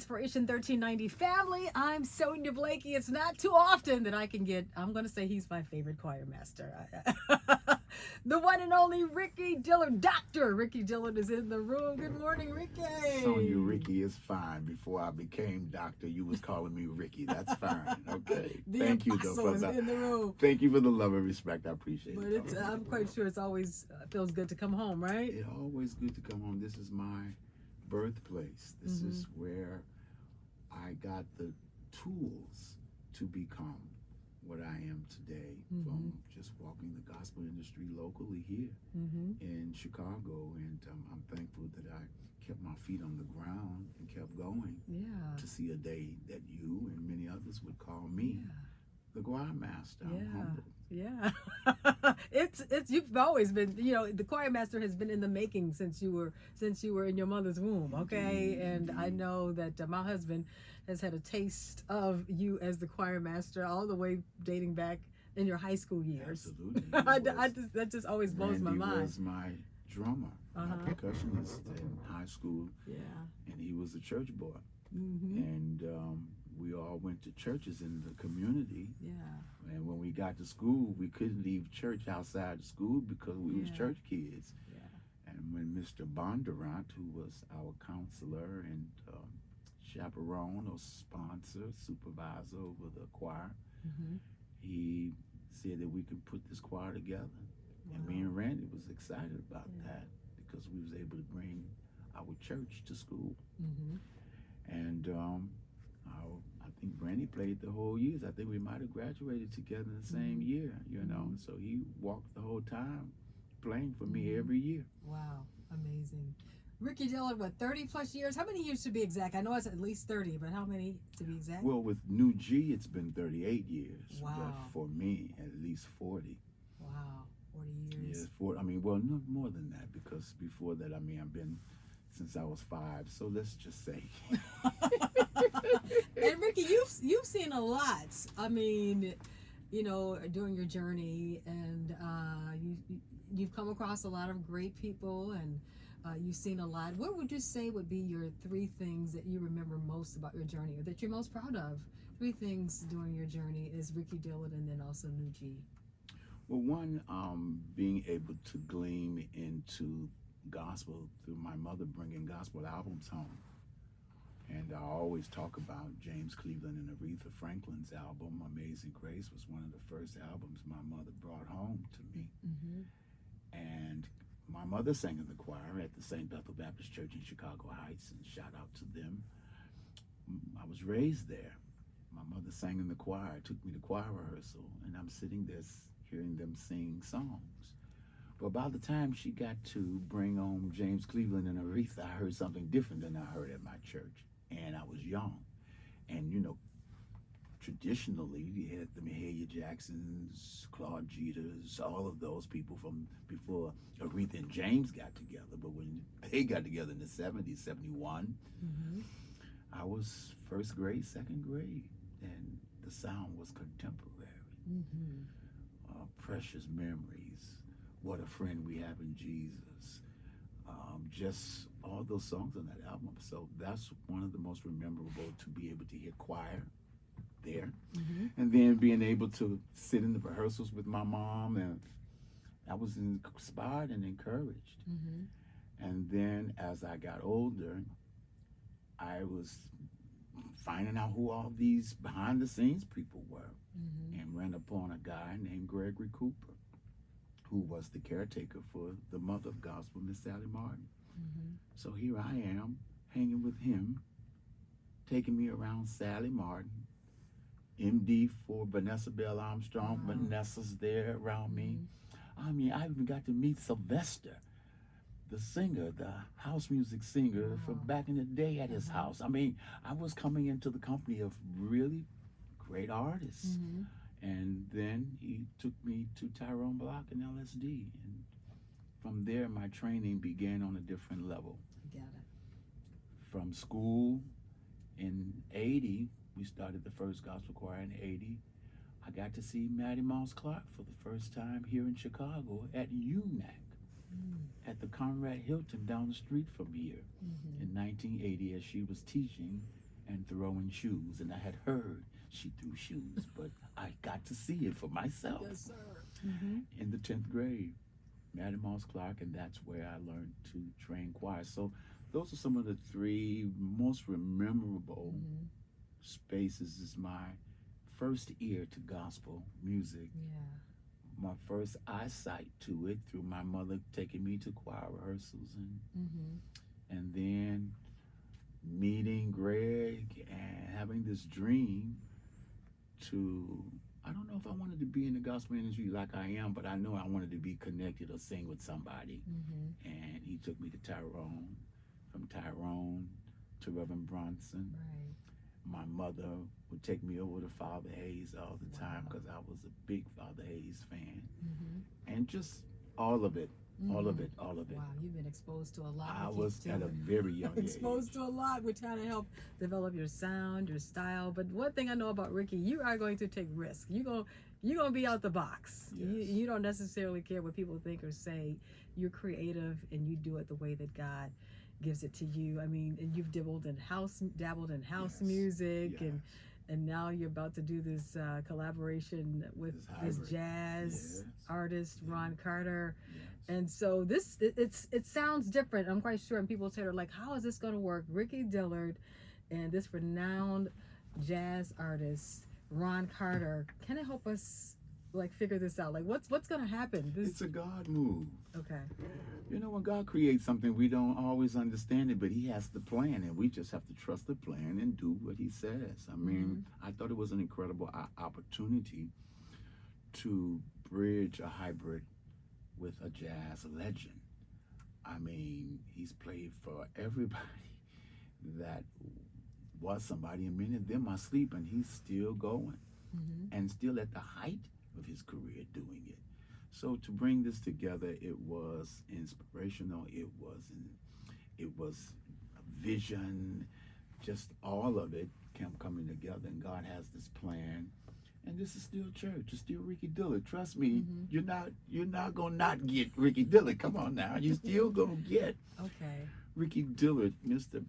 Inspiration 1390 family, I'm Sonia Blakey. It's not too often that I can get, I'm going to say he's my favorite choir master. The one and only Ricky Dillard. Dr. Ricky Dillard is in the room. Good morning, Ricky. Sonia, Ricky is fine. Before I became doctor, you was calling me Ricky. That's fine. Okay. The Thank you, apostle though, is in the room. Thank you for the love and respect. I appreciate But it. I'm quite sure it's always feels good to come home, right? It's always good to come home. This is my birthplace. This is where I got the tools to become what I am today from just walking the gospel industry locally here in Chicago. And I'm thankful that I kept my feet on the ground and kept going to see a day that you and many others would call me the choir master. I'm humbled. Yeah. it's you've always been, the choir master has been in the making since you were in your mother's womb, okay? And I know that my husband has had a taste of you as the choir master all the way dating back in your high school years. Absolutely. That just always blows my mind. Randy was my drummer, my percussionist in high school. Yeah. And he was a church boy. And we all went to churches in the community. Yeah. And when we got to school, we couldn't leave church outside the school because we was church kids. Yeah. And when Mr. Bondurant, who was our counselor and chaperone or sponsor, supervisor over the choir, he said that we could put this choir together. And me and Randy was excited about that because we was able to bring our church to school. And I think Randy played the whole years. I think we might have graduated together in the same year, So he walked the whole time playing for me every year. Wow, amazing. Ricky Dillard, what, 30 plus years? How many years to be exact? I know it's at least 30, but how many to be exact? Well, with New G, it's been 38 years. Wow. But for me, at least 40. Wow, 40 years. Yes, 40. I mean, well, no more than that because before that, I've been since I was 5. So let's just say. And Ricky, you've seen a lot. I mean, during your journey, and you've come across a lot of great people, and you've seen a lot. What would you say would be your 3 things that you remember most about your journey, or that you're most proud of? 3 things during your journey is Ricky Dillard, and then also New G. Well, one, being able to glean into gospel through my mother bringing gospel albums home. And I always talk about James Cleveland and Aretha Franklin's album, Amazing Grace, was one of the first albums my mother brought home to me. And my mother sang in the choir at the St. Bethel Baptist Church in Chicago Heights, and shout out to them. I was raised there. My mother sang in the choir, took me to choir rehearsal, and I'm sitting there hearing them sing songs. But by the time she got to bring home James Cleveland and Aretha, I heard something different than I heard at my church. And I was young. And, traditionally, you had the Mahalia Jacksons, Claude Jeters, all of those people from before Aretha and James got together. But when they got together in the 70s, 71, I was first grade, second grade. And the sound was contemporary. Precious Memories, What a Friend We Have in Jesus, just all those songs on that album. So that's one of the most memorable, to be able to hear choir there. And then being able to sit in the rehearsals with my mom, and I was inspired and encouraged. And then as I got older, I was finding out who all these behind the scenes people were, and ran upon a guy named Gregory Cooper, who was the caretaker for the mother of gospel, Miss Sally Martin. So here I am, hanging with him, taking me around Sally Martin, MD for Vanessa Bell Armstrong. Vanessa's there around me. I even got to meet Sylvester, the singer, the house music singer from back in the day at his house. I was coming into the company of really great artists. And then he took me to Tyrone Block and LSD. And from there, my training began on a different level. Got it. From school in 80, we started the first gospel choir in 80. I got to see Maddie Moss Clark for the first time here in Chicago at UNAC, at the Conrad Hilton down the street from here in 1980, as she was teaching and throwing shoes. And I had heard she threw shoes, but I got to see it for myself. Yes, sir. Mm-hmm. In the 10th grade, Madam Moss Clark, and that's where I learned to train choir. So those are some of the three most memorable Mm-hmm. spaces. Is my first ear to gospel music, Yeah. my first eyesight to it through my mother taking me to choir rehearsals, Mm-hmm. and then meeting Greg and having this dream to, I don't know if I wanted to be in the gospel industry like I am, but I know I wanted to be connected or sing with somebody. Mm-hmm. And he took me to Tyrone, from Tyrone to Reverend Bronson. Right. My mother would take me over to Father Hayes all the time Wow. because I was a big Father Hayes fan. Mm-hmm. And just all of it, all of Mhm. it, all of it. Wow, you've been exposed to a lot. I Ricky was at a Dillard. very young age. Exposed to a lot. We're trying to help develop your sound, your style. But one thing I know about Ricky, you are going to take risks. You're gonna be out the box. Yes. You don't necessarily care what people think or say. You're creative and you do it the way that God gives it to you. I mean, and you've dabbled in house Yes. music, Yes. and now you're about to do this collaboration with This this hybrid. jazz Yes. artist Ron Carter. Yes. And so it sounds different. I'm quite sure. And people say, like, how is this going to work? Ricky Dillard and this renowned jazz artist Ron Carter. Can it help us like figure this out? Like, what's going to happen? It's a God move. Okay. You know, when God creates something, we don't always understand it, but He has the plan, and we just have to trust the plan and do what He says. I mean, I thought it was an incredible opportunity to bridge a hybrid with a jazz legend. I mean, he's played for everybody that was somebody, and many of them are sleeping. He's still going Mm-hmm. and still at the height of his career doing it. So to bring this together, it was inspirational. It was a vision. Just all of it kept coming together, and God has this plan. And this is still church. It's still Ricky Dillard. Trust me, you're not gonna not get Ricky Dillard. Come on now, you still gonna get Okay. Ricky Dillard. Mr.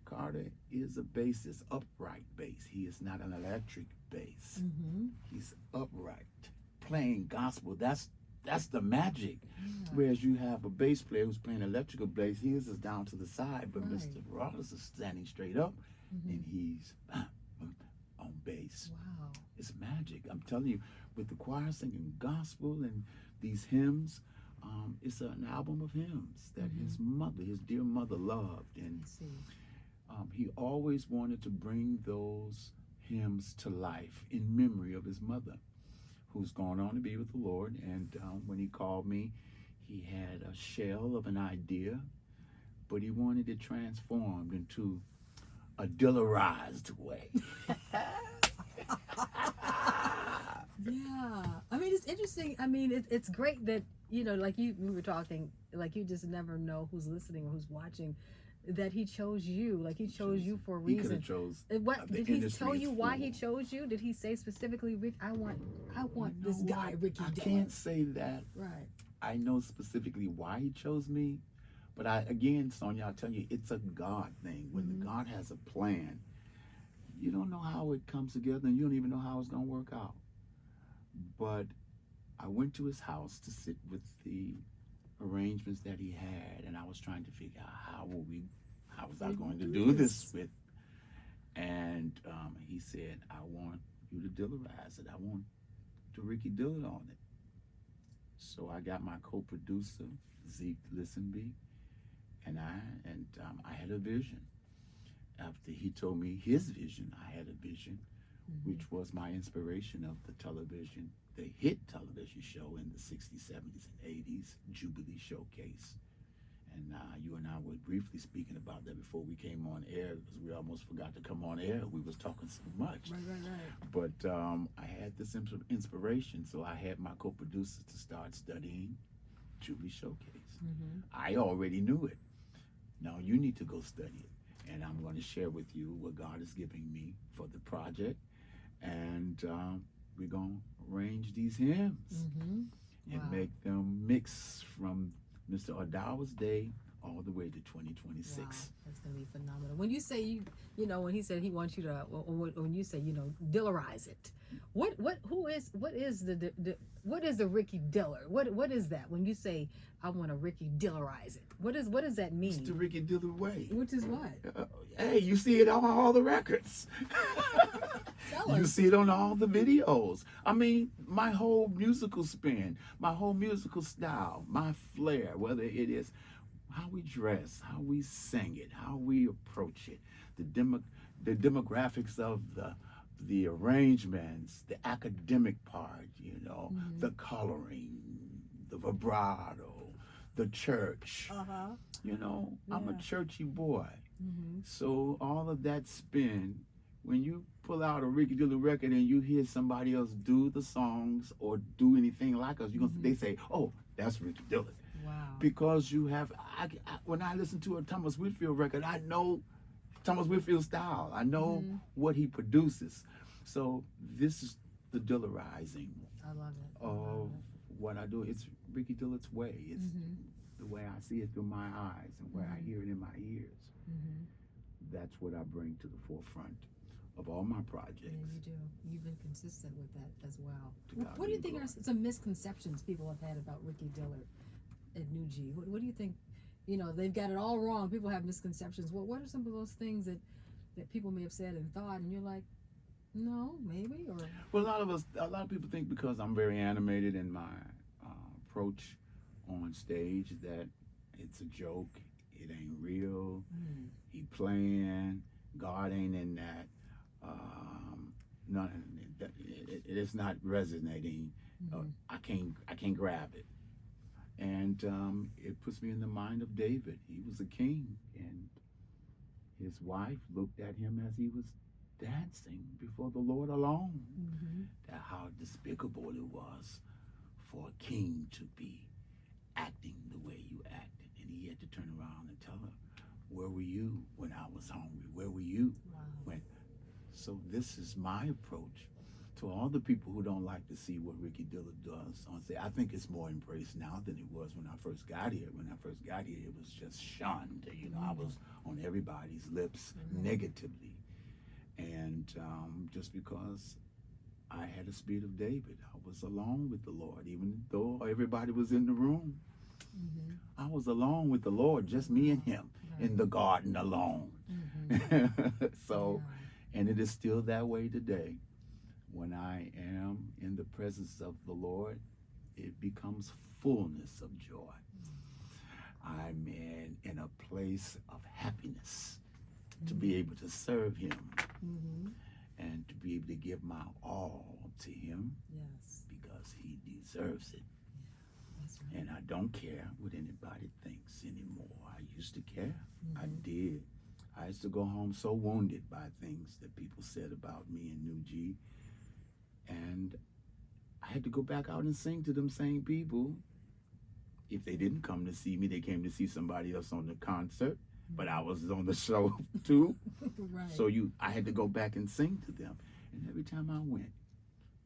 Carter is a bassist, upright bass. He is not an electric bass. Mm-hmm. He's upright, playing gospel. That's the magic. Yeah. Whereas you have a bass player who's playing electrical bass, his is down to the side, but Right. Mr. Rollins is standing straight up, Mm-hmm. and he's on bass. Wow. It's magic. I'm telling you, with the choir singing gospel and these hymns, it's an album of hymns that his mother, his dear mother, loved, and I see. he always wanted to bring those hymns to life in memory of his mother, who's gone on to be with the Lord. And when he called me, he had a shell of an idea, but he wanted it transformed into a Dillarized way. Yeah, I mean, it's interesting. I mean, it's great that, like we were talking, like you just never know who's listening or who's watching, that he chose you. Like he chose you for a He could reason. have chose. What the did he industry tell is you why he full. chose you? Did he say specifically, Rick, I want You this know guy, what? Ricky I Dillard. can't say that Right. I know specifically why he chose me, but again, Sonia, I'll tell you, it's a God thing. When the God has a plan, you don't know how it comes together, and you don't even know how it's going to work out. But I went to his house to sit with the arrangements that he had, and I was trying to figure out how was I going to do this with. And he said, I want you to Dillarize it. I want to Ricky Dillard on it. So I got my co-producer, Zeke Listenby, and I had a vision. After he told me his vision, I had a vision, which was my inspiration of the television, the hit television show in the 60s, 70s, and 80s, Jubilee Showcase. And you and I were briefly speaking about that before we came on air, because we almost forgot to come on air. We was talking so much. Right. But I had this inspiration, so I had my co-producer to start studying Jubilee Showcase. I already knew it. Now you need to go study it. And I'm going to share with you what God is giving me for the project. And we're going to arrange these hymns and make them mix from Mr. Adawa's day all the way to 2026. Wow, that's gonna be phenomenal. When you say when he said he wants you to, or when you say Dillarize it, what is the Ricky Dillard? What is that? When you say I want to Ricky Dillarize it, what does that mean? It's the Ricky Dillard way. Which is what? Hey, you see it on all the records. Tell You us. see it on all the videos. I mean, my whole musical spin, my whole musical style, my flair, whether it is how we dress, how we sing it, how we approach it, the demographics of the arrangements, the academic part, the coloring, the vibrato, the church. I'm a churchy boy. So all of that spin, when you pull out a Ricky Dillard record and you hear somebody else do the songs or do anything like us, they say, "Oh, that's Ricky Dillard." Wow. Because you have, when I listen to a Thomas Whitfield record, I know Thomas Whitfield's style. I know what he produces. So this is the Dillarizing I love it. of what I do. It's Ricky Dillard's way. It's the way I see it through my eyes and where I hear it in my ears. That's what I bring to the forefront of all my projects. Yeah, you do. You've been consistent with that as well. To God What do you be think glory. are some misconceptions people have had about Ricky Dillard at New G? What do you think? They've got it all wrong. People have misconceptions. What are some of those things that people may have said and thought, and you're like, no, maybe, or Well, a lot of people think because I'm very animated in my approach on stage that it's a joke. It ain't real. He playing. God ain't in that. None. It is not resonating. I can't grab it. And it puts me in the mind of David. He was a king, and his wife looked at him as he was dancing before the Lord alone. That how despicable it was for a king to be acting the way you acted. And he had to turn around and tell her, "Where were you when I was hungry? Where were you when?" So this is my approach to all the people who don't like to see what Ricky Dillard does on stage. I think it's more embraced now than it was when I first got here. When I first got here, it was just shunned. I was on everybody's lips negatively. And just because I had the spirit of David, I was alone with the Lord, even though everybody was in the room. I was alone with the Lord, just me and him in the garden alone. So, and it is still that way today. When I am in the presence of the Lord, it becomes fullness of joy. I'm in a place of happiness to be able to serve him and to be able to give my all to him because he deserves it. That's right. And I don't care what anybody thinks anymore. I used to care. I did. I used to go home so wounded by things that people said about me in New G. And I had to go back out and sing to them same people. If they didn't come to see me, they came to see somebody else on the concert. But I was on the show too. Right. So I had to go back and sing to them. And every time I went,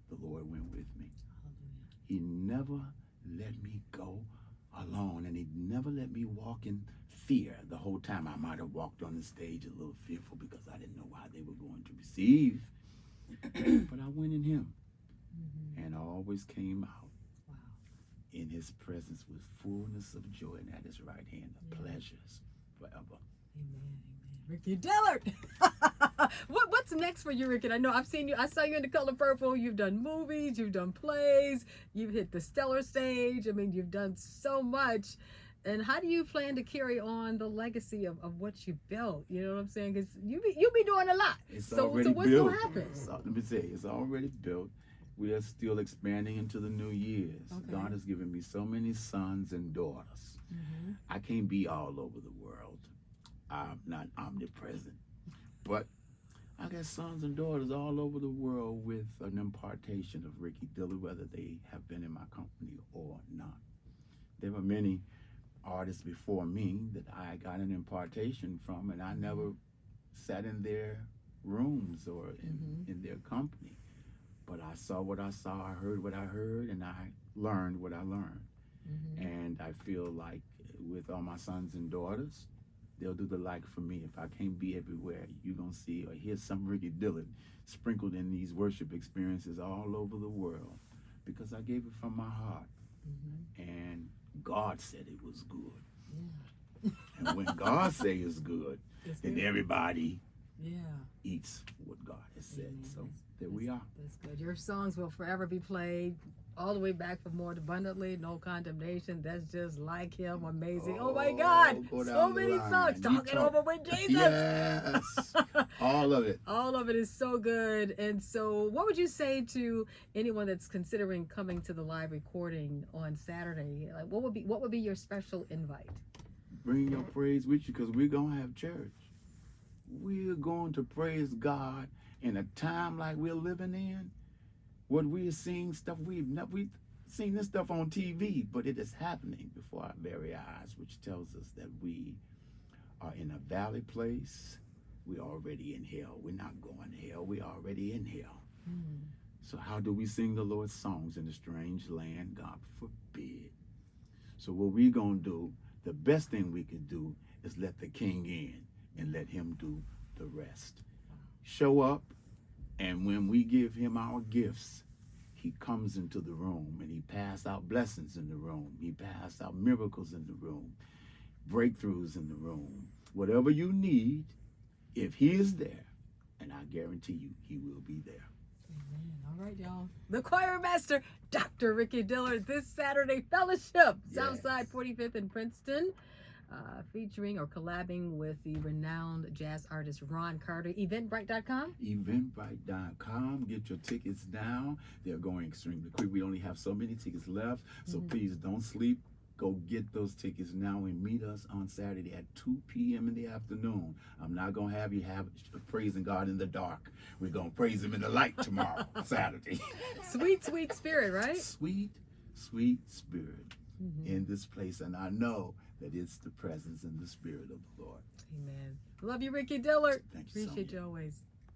the Lord went with me. Hallelujah. He never let me go alone, and he never let me walk in fear. The whole time I might have walked on the stage a little fearful because I didn't know how they were going to receive. But I went in him and I always came out in his presence with fullness of joy, and at his right hand of pleasures forever. Amen. Ricky Dillard. What's next for you, Ricky? I know I've seen you. I saw you in The Color Purple. You've done movies. You've done plays. You've hit the stellar stage. I mean, you've done so much. And how do you plan to carry on the legacy of what you built? You know what I'm saying? Because you be doing a lot. It's so already what's built. going to happen? Let me say, it's already built. We are still expanding into the new years. Okay. God has given me so many sons and daughters. I can't be all over the world. I'm not omnipresent. But I got sons and daughters all over the world with an impartation of Ricky Dillard, whether they have been in my company or not. There were many artists before me that I got an impartation from, and I never sat in their rooms or in their company. But I saw what I saw, I heard what I heard, and I learned what I learned. And I feel like with all my sons and daughters. They'll do the like for me. If I can't be everywhere, you're going to see or hear some Ricky Dillard sprinkled in these worship experiences all over the world because I gave it from my heart. And God said it was good. Yeah. And when God say it's good, then everybody yeah. eats what God has said. Amen. So there we are. That's good. Your songs will forever be played all the way back for More Abundantly, No Condemnation. That's just like him. Amazing. Oh my God. So many songs. Talking over with Jesus. Yes. All of it. All of it is so good. And so what would you say to anyone that's considering coming to the live recording on Saturday? Like what would be your special invite? Bring your praise with you because we're going to have church. We're going to praise God in a time like we're living in. What we're seeing stuff we've seen this stuff on TV, but it is happening before our very eyes, which tells us that we are in a valley place. We're already in hell. We're not going to hell. We're already in hell. So how do we sing the Lord's songs in a strange land? God forbid. So what we're going to do, the best thing we can do is let the King in and let him do the rest. Show up. And when we give him our gifts, he comes into the room and he passes out blessings in the room. He passes out miracles in the room, breakthroughs in the room. Whatever you need, if he is there, and I guarantee you, he will be there. Amen. All right, y'all. The choir master, Dr. Ricky Dillard, this Saturday fellowship, Southside 45th in Princeton. Featuring or collabing with the renowned jazz artist Ron Carter. Eventbrite.com? Eventbrite.com. Get your tickets now. They're going extremely quick. We only have so many tickets left, so please don't sleep. Go get those tickets now and meet us on Saturday at 2 p.m. in the afternoon. I'm not going to have you praising God in the dark. We're going to praise him in the light tomorrow, Saturday. Sweet, sweet spirit, right? Sweet, sweet spirit in this place. And I know that it's the presence and the spirit of the Lord. Amen. Love you, Ricky Dillard. Thank you. Appreciate you always.